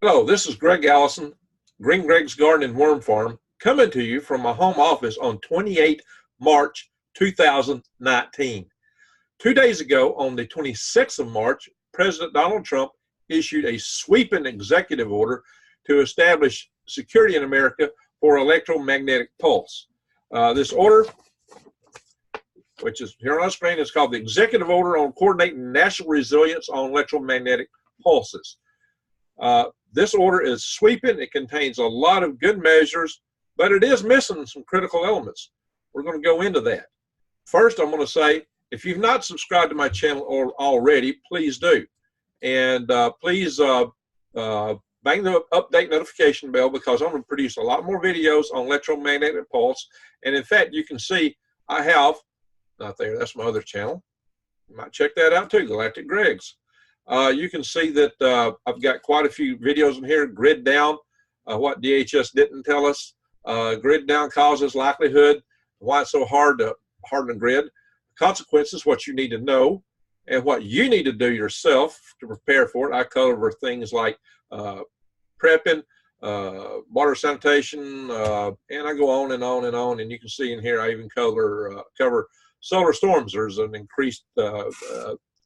Hello, this is Greg Allison, Green Greg's Garden and Worm Farm, coming to you from my home office on 28 March 2019. 2 days ago, on the 26th of March, President Donald Trump issued a sweeping executive order to establish security in America for electromagnetic pulse. This order, which is here on our screen, is called the Executive Order on Coordinating National Resilience on Electromagnetic Pulses. This order is sweeping. It contains a lot of good measures, but it is missing some critical elements. We're going to go into that. First, I'm going to say, if you've not subscribed to my channel already, please do. And please bang the update notification bell, because I'm going to produce a lot more videos on electromagnetic pulse. And in fact, you can see I have, not there, that's my other channel. You might check that out too, Galactic Greg's. You can see that I've got quite a few videos in here. Grid down, what DHS didn't tell us. Grid down causes, likelihood, why it's so hard to harden a grid, consequences, what you need to know, and what you need to do yourself to prepare for it. I cover things like prepping, water sanitation, and I go on and on and on. And you can see in here I even cover solar storms. There's an increased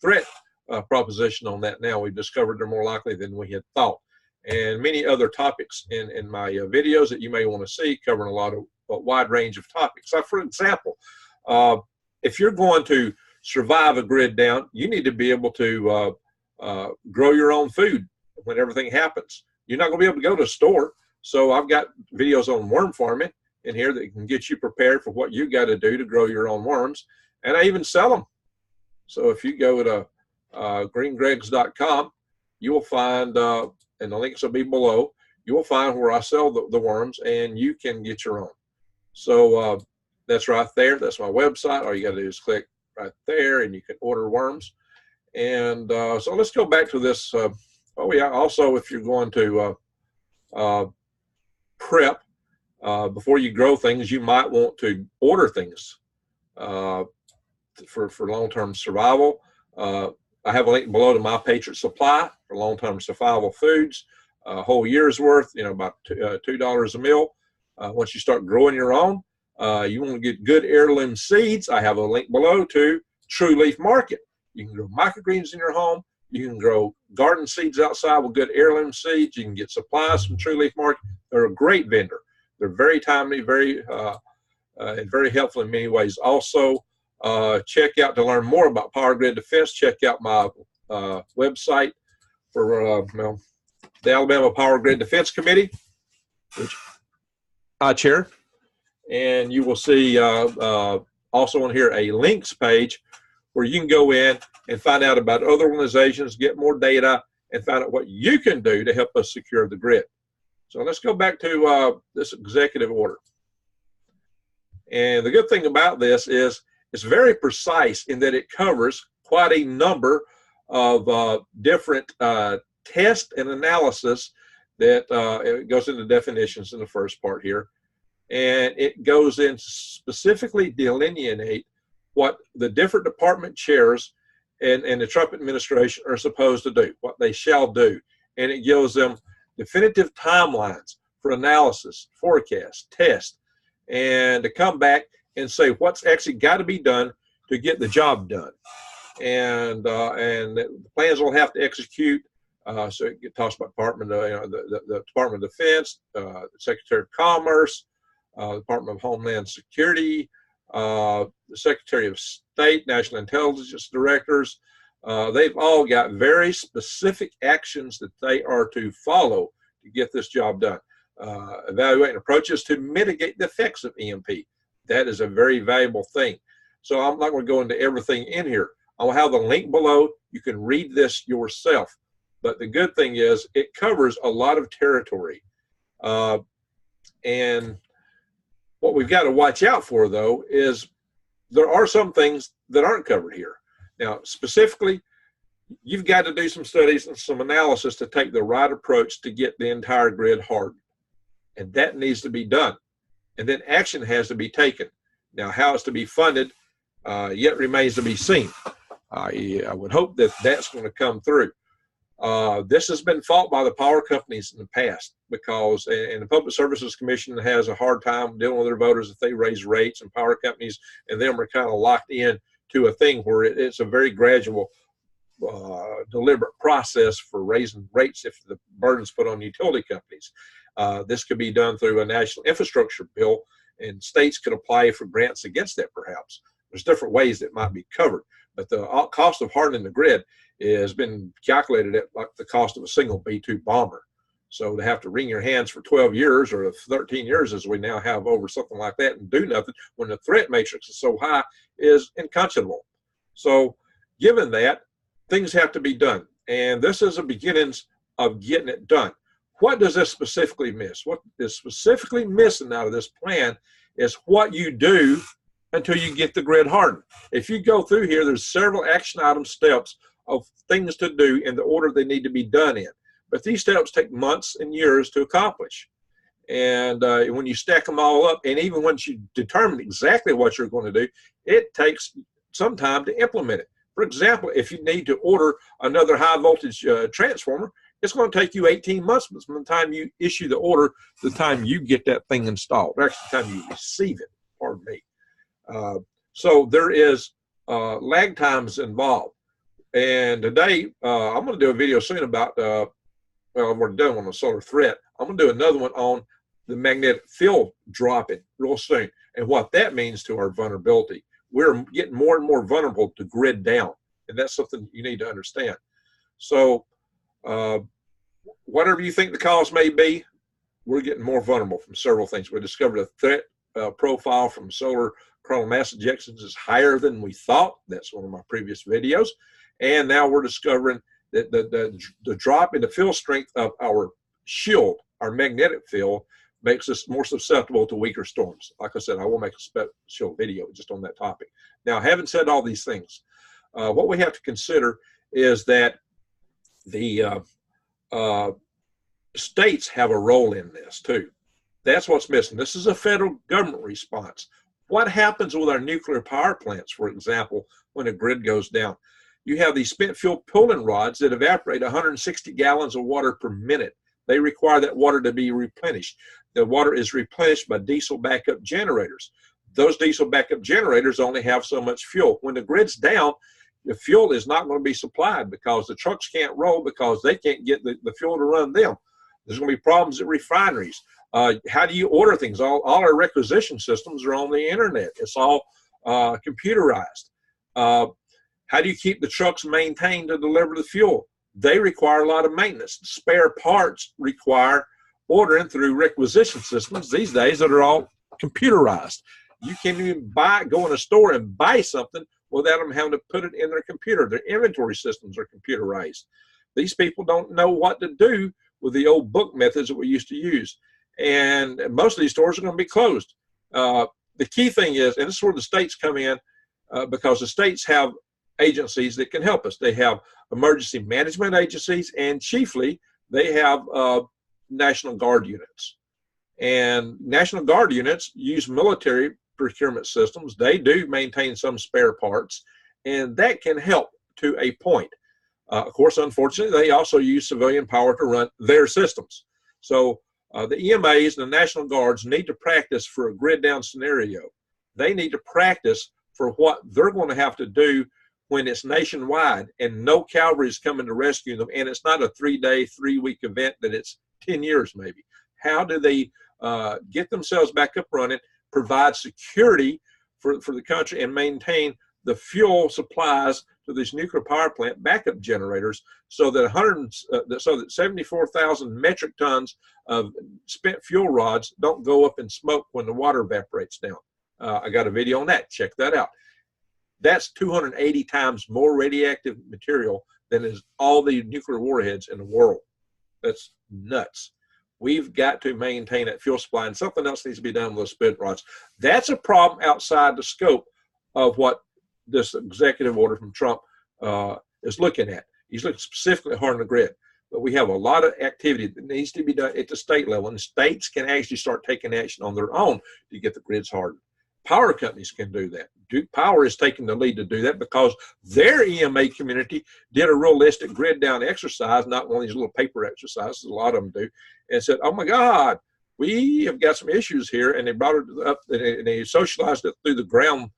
threat proposition on that now. We've discovered they're more likely than we had thought, and many other topics in my videos that you may want to see, covering a lot of a wide range of topics. So, for example, if you're going to survive a grid down, you need to be able to grow your own food when everything happens. You're not going to be able to go to a store. So I've got videos on worm farming in here that can get you prepared for what you got to do to grow your own worms, and I even sell them. So if you go to 𝕭𝖑𝖆𝖈𝖐𝖚 you will find, and the links will be below, you will find where I sell the worms, and you can get your own. So that's right there. That's my website. All you got to do is click right there, and you can order worms. And so let's go back to this. Oh yeah, also, if you're going to prep before you grow things, you might want to order things for long-term survival. I have a link below to My Patriot Supply for long-term survival foods, a whole year's worth, about $2 a meal. Once you start growing your own, you want to get good heirloom seeds. I have a link below to True Leaf Market. You can grow microgreens in your home. You can grow garden seeds outside with good heirloom seeds. You can get supplies from True Leaf Market. They're a great vendor. They're very timely, and very helpful in many ways. Also, check out, to learn more about Power Grid Defense, check out my website for the Alabama Power Grid Defense Committee, which I chair. And you will see also on here a links page where you can go in and find out about other organizations, get more data, and find out what you can do to help us secure the grid. So let's go back to this executive order. And the good thing about this is it's very precise in that it covers quite a number of different tests and analysis that it goes into definitions in the first part here. And it goes in specifically delineate what the different department chairs and the Trump administration are supposed to do, what they shall do. And it gives them definitive timelines for analysis, forecast, test, and to come back and say what's actually got to be done to get the job done. And the plans will have to execute. So it talks about the Department of Defense, the Secretary of Commerce, Department of Homeland Security, the Secretary of State, National Intelligence Directors. They've all got very specific actions that they are to follow to get this job done. Evaluating approaches to mitigate the effects of EMP. That is a very valuable thing. So I'm not going to go into everything in here. I'll have the link below. You can read this yourself. But the good thing is it covers a lot of territory. And what we've got to watch out for, though, is there are some things that aren't covered here. Now, specifically, you've got to do some studies and some analysis to take the right approach to get the entire grid hardened. And that needs to be done. And then action has to be taken. Now, how it's to be funded yet remains to be seen. I would hope that that's going to come through. This has been fought by the power companies in the past because, and the Public Services Commission has a hard time dealing with their voters if they raise rates, and power companies and them are kind of locked in to a thing where it's a very gradual, deliberate process for raising rates if the burden's put on utility companies. This could be done through a national infrastructure bill, and states could apply for grants against that perhaps. There's different ways that might be covered, but the cost of hardening the grid has been calculated at like the cost of a single B-2 bomber. So to have to wring your hands for 12 years or 13 years as we now have over something like that and do nothing when the threat matrix is so high is unconscionable. So given that, things have to be done. And this is the beginnings of getting it done. What does this specifically miss? What is specifically missing out of this plan is what you do until you get the grid hardened. If you go through here, there's several action item steps of things to do in the order they need to be done in. But these steps take months and years to accomplish. And when you stack them all up, and even once you determine exactly what you're going to do, it takes some time to implement it. For example, if you need to order another high voltage transformer, it's going to take you 18 months from the time you issue the order to the time you get that thing installed, or actually the time you receive it, pardon me. So there is lag times involved. And today, I'm going to do a video soon about, well, I've already done one on solar threat. I'm going to do another one on the magnetic field dropping real soon and what that means to our vulnerability. We're getting more and more vulnerable to grid down, and that's something you need to understand. So whatever you think the cause may be, we're getting more vulnerable from several things. We discovered a threat profile from solar coronal mass ejections is higher than we thought. That's one of my previous videos. And now we're discovering that the drop in the field strength of our shield, our magnetic field, makes us more susceptible to weaker storms. Like I said, I will make a special video just on that topic. Now, having said all these things, what we have to consider is that the states have a role in this too. That's what's missing. This is a federal government response. What happens with our nuclear power plants, for example, when a grid goes down? You have these spent fuel pulling rods that evaporate 160 gallons of water per minute. They require that water to be replenished. The water is replenished by diesel backup generators. Those diesel backup generators only have so much fuel. When the grid's down, the fuel is not going to be supplied because the trucks can't roll because they can't get the fuel to run them. There's going to be problems at refineries. How do you order things? All our requisition systems are on the internet. It's all computerized. How do you keep the trucks maintained to deliver the fuel? They require a lot of maintenance. Spare parts require ordering through requisition systems these days that are all computerized. You can't even go in a store and buy something without them having to put it in their computer. Their inventory systems are computerized. These people don't know what to do with the old book methods that we used to use. And most of these stores are going to be closed. The key thing is, and this is where the states come in, because the states have agencies that can help us. They have emergency management agencies, and chiefly they have National Guard units. And National Guard units use military procurement systems. They do maintain some spare parts, and that can help to a point. Of course, unfortunately, they also use civilian power to run their systems. So the EMAs and the National Guards need to practice for a grid down scenario. They need to practice for what they're going to have to do when it's nationwide and no cavalry is coming to rescue them, and it's not a 3-day, 3-week event, that it's 10 years maybe. How do they get themselves back up running, provide security for the country, and maintain the fuel supplies to these nuclear power plant backup generators so that 74,000 metric tons of spent fuel rods don't go up in smoke when the water evaporates down? I got a video on that. Check that out. That's 280 times more radioactive material than is all the nuclear warheads in the world. That's nuts. We've got to maintain that fuel supply, and something else needs to be done with those spent rods. That's a problem outside the scope of what this executive order from Trump is looking at. He's looking specifically at hardening the grid. But we have a lot of activity that needs to be done at the state level, and states can actually start taking action on their own to get the grids hardened. power companies can do that. Duke Power is taking the lead to do that because their EMA community did a realistic grid down exercise, not one of these little paper exercises, a lot of them do, and said, oh my God, we have got some issues here. And they brought it up and they socialized it through the ground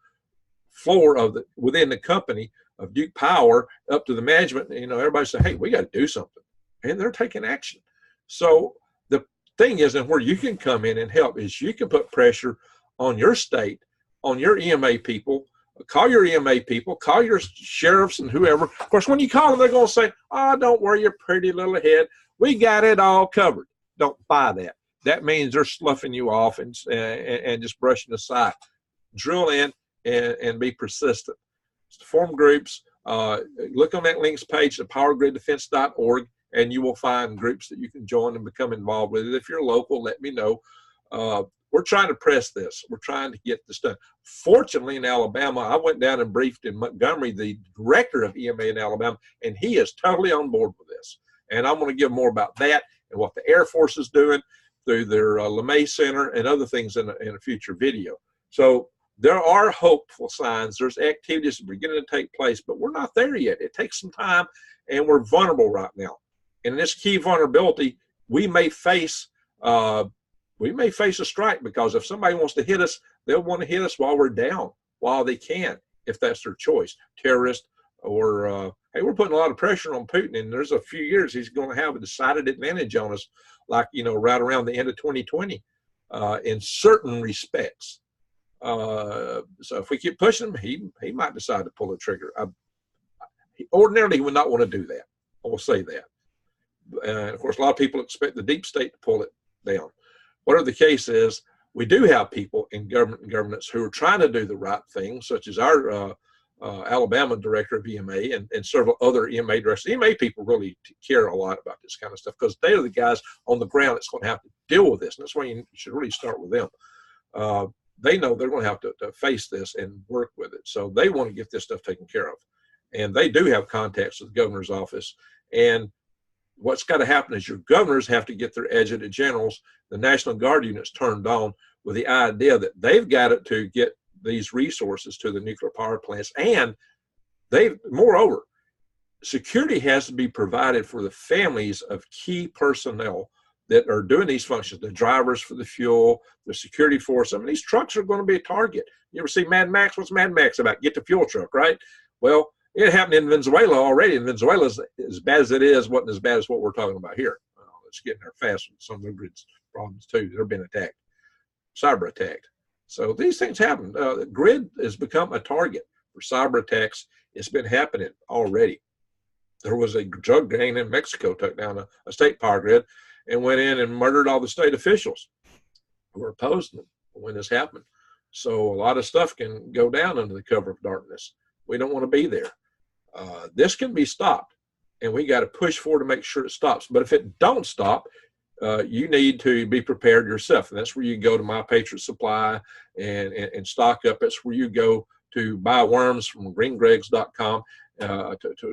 floor of within the company of Duke Power up to the management. You know, everybody said, hey, we got to do something. And they're taking action. So the thing is, and where you can come in and help is you can put pressure on your state, on your EMA people, call your EMA people, call your sheriffs and whoever. Of course, when you call them, they're going to say, oh, don't worry your pretty little head. We got it all covered. Don't buy that. That means they're sloughing you off and just brushing aside. Drill in and be persistent. Form groups. Look on that links page at powergriddefense.org, and you will find groups that you can join and become involved with. If you're local, let me know. We're trying to press this. We're trying to get this done. Fortunately, in Alabama, I went down and briefed in Montgomery, the director of EMA in Alabama, and he is totally on board with this. And I'm going to give more about that and what the Air Force is doing through their LeMay Center and other things in a future video. So there are hopeful signs. There's activities that are beginning to take place, but we're not there yet. It takes some time, and we're vulnerable right now. And in this key vulnerability, we may face a strike, because if somebody wants to hit us, they'll want to hit us while we're down, while they can, if that's their choice. Terrorist or, hey, we're putting a lot of pressure on Putin, and there's a few years he's going to have a decided advantage on us, like, you know, right around the end of 2020 in certain respects. So if we keep pushing him, he might decide to pull the trigger. Ordinarily, he would not want to do that. I will say that. And of course, a lot of people expect the deep state to pull it down. Whatever the case is, we do have people in government and governance who are trying to do the right thing, such as our Alabama director of EMA and several other EMA directors. EMA people really care a lot about this kind of stuff, because they are the guys on the ground that's going to have to deal with this. And that's why you should really start with them. They know they're going to have to face this and work with it. So they want to get this stuff taken care of. And they do have contacts with the governor's office. And what's got to happen is your governors have to get their adjutant generals, the National Guard units, turned on with the idea that they've got it to get these resources to the nuclear power plants. And moreover, security has to be provided for the families of key personnel that are doing these functions, the drivers for the fuel, the security force. I mean, these trucks are going to be a target. You ever see Mad Max? What's Mad Max about? Get the fuel truck, right? Well, it happened in Venezuela already, and Venezuela, as bad as it is, wasn't as bad as what we're talking about here. It's getting there fast with some of the grid's problems too. They're being attacked, cyber attacked. So these things happen. The grid has become a target for cyber attacks. It's been happening already. There was a drug gang in Mexico took down a state power grid and went in and murdered all the state officials who were opposed to them when this happened. So a lot of stuff can go down under the cover of darkness. We don't want to be there. This can be stopped, and we got to push forward to make sure it stops. But if it don't stop, you need to be prepared yourself. And that's where you go to My Patriot Supply and stock up. That's where you go to buy worms from greengreggs.com.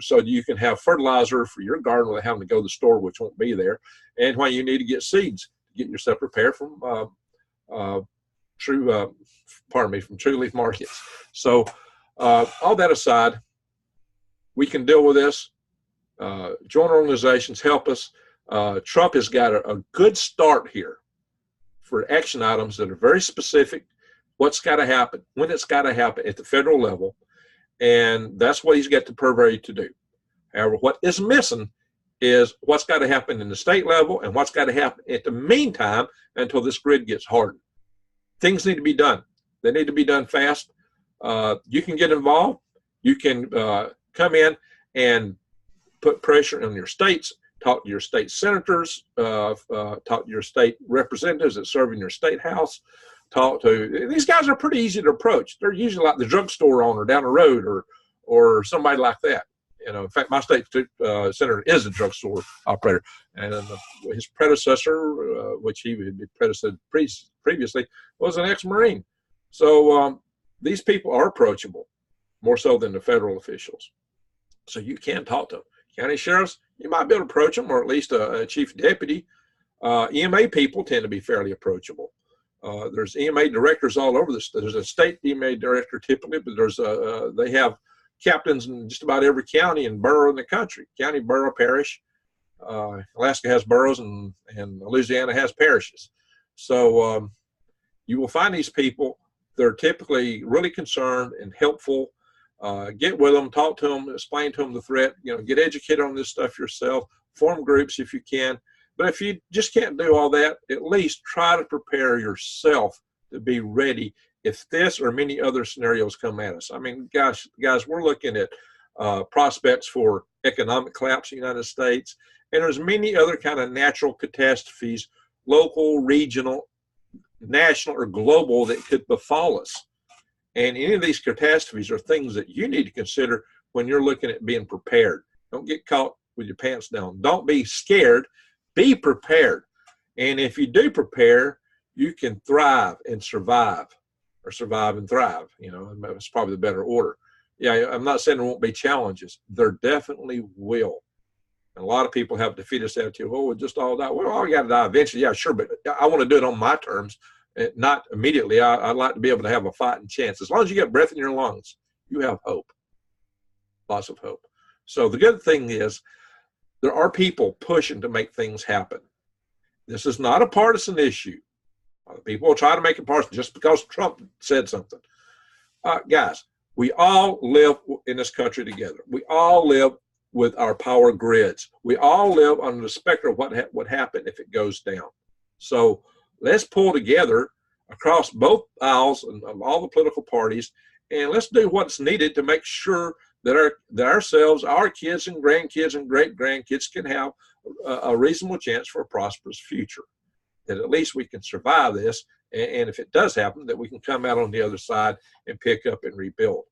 So you can have fertilizer for your garden without having to go to the store, which won't be there. And when you need to get seeds, get yourself prepared from True Leaf Markets. So all that aside, we can deal with this. Joint organizations help us. Trump has got a good start here for action items that are very specific. What's got to happen, when it's got to happen at the federal level. And that's what he's got the purvey to do. However, what is missing is what's got to happen in the state level and what's got to happen at the meantime until this grid gets hardened. Things need to be done. They need to be done fast. You can get involved. You can come in and put pressure on your states, talk to your state senators, talk to your state representatives that serve in your state house. These guys are pretty easy to approach. They're usually like the drugstore owner down the road or somebody like that. You know, in fact, my state senator is a drugstore operator, and his predecessor, which he would be predecessor previously, was an ex-Marine. So these people are approachable, more so than the federal officials. So you can talk to them. County sheriffs, you might be able to approach them, or at least a chief deputy. EMA people tend to be fairly approachable. There's EMA directors all over this. There's a state EMA director typically, but there's they have captains in just about every county and borough in the country. County, borough, parish. Alaska has boroughs and Louisiana has parishes. So you will find these people. They're typically really concerned and helpful. Get with them, talk to them, explain to them the threat. Get educated on this stuff yourself. Form groups if you can. But if you just can't do all that, at least try to prepare yourself to be ready if this or many other scenarios come at us. I mean, gosh, guys, we're looking at prospects for economic collapse in the United States, and there's many other kind of natural catastrophes, local, regional, national, or global, that could befall us. And any of these catastrophes are things that you need to consider when you're looking at being prepared. Don't get caught with your pants down. Don't be scared. Be prepared. And if you do prepare, you can thrive and survive, or survive and thrive. It's probably the better order. Yeah, I'm not saying there won't be challenges. There definitely will. And a lot of people have defeatist attitude. Oh, we'll just all die. Well, I got to die eventually. Yeah, sure, but I want to do it on my terms, not immediately. I'd like to be able to have a fighting chance. As long as you got breath in your lungs, you have hope. Lots of hope. So the good thing is, there are people pushing to make things happen. This is not a partisan issue. People will try to make it partisan just because Trump said something. Guys, we all live in this country together. We all live with our power grids. We all live under the specter of what would happen if it goes down. So let's pull together across both aisles of all the political parties, and let's do what's needed to make sure that ourselves, our kids and grandkids and great-grandkids can have a reasonable chance for a prosperous future. That at least we can survive this, and if it does happen, that we can come out on the other side and pick up and rebuild.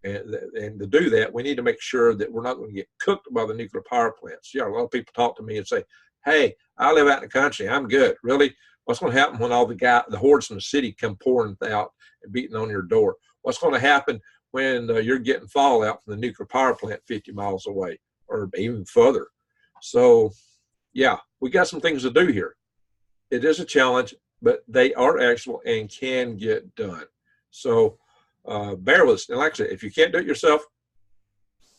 And to do that, we need to make sure that we're not going to get cooked by the nuclear power plants. A lot of people talk to me and say, hey, I live out in the country. I'm good. Really? What's going to happen when all the hordes in the city come pouring out and beating on your door? What's going to happen when you're getting fallout from the nuclear power plant 50 miles away or even further? So, yeah, we got some things to do here. It is a challenge, but they are actual and can get done. So bear with us. And like I said, if you can't do it yourself,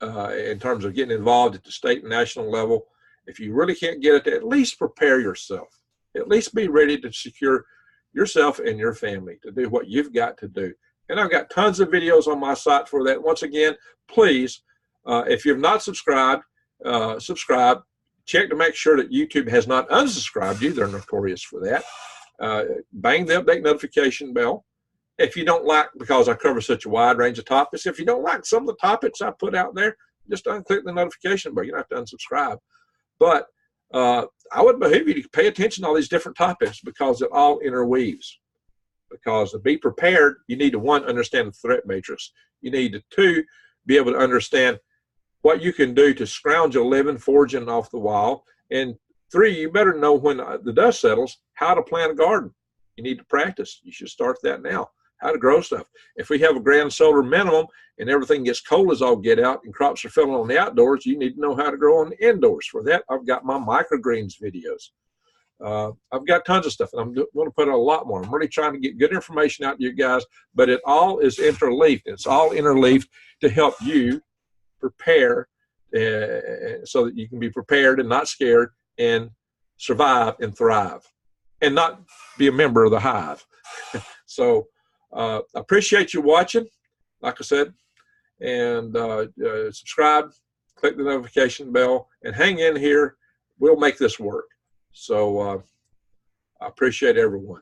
in terms of getting involved at the state and national level, if you really can't get it, at least prepare yourself. At least be ready to secure yourself and your family to do what you've got to do. And I've got tons of videos on my site for that. Once again, please, if you've not subscribed, subscribe. Check to make sure that YouTube has not unsubscribed you. They're notorious for that. Bang the update notification bell. If you don't like, because I cover such a wide range of topics, if you don't like some of the topics I put out there, just unclick the notification bell. You don't have to unsubscribe. But I would behoove you to pay attention to all these different topics because it all interweaves. Because to be prepared, you need to, one, understand the threat matrix. You need to, two, be able to understand what you can do to scrounge a living, foraging off the wild. And three, you better know when the dust settles how to plant a garden. You need to practice. You should start that now, how to grow stuff. If we have a grand solar minimum and everything gets cold as all get out and crops are failing on the outdoors, you need to know how to grow on the indoors. For that, I've got my microgreens videos. I've got tons of stuff, and I'm going to put out a lot more. I'm really trying to get good information out to you guys, but it all is interleaved. It's all interleaved to help you prepare so that you can be prepared and not scared and survive and thrive and not be a member of the hive. So I appreciate you watching, like I said, and subscribe, click the notification bell, and hang in here. We'll make this work. So I appreciate everyone.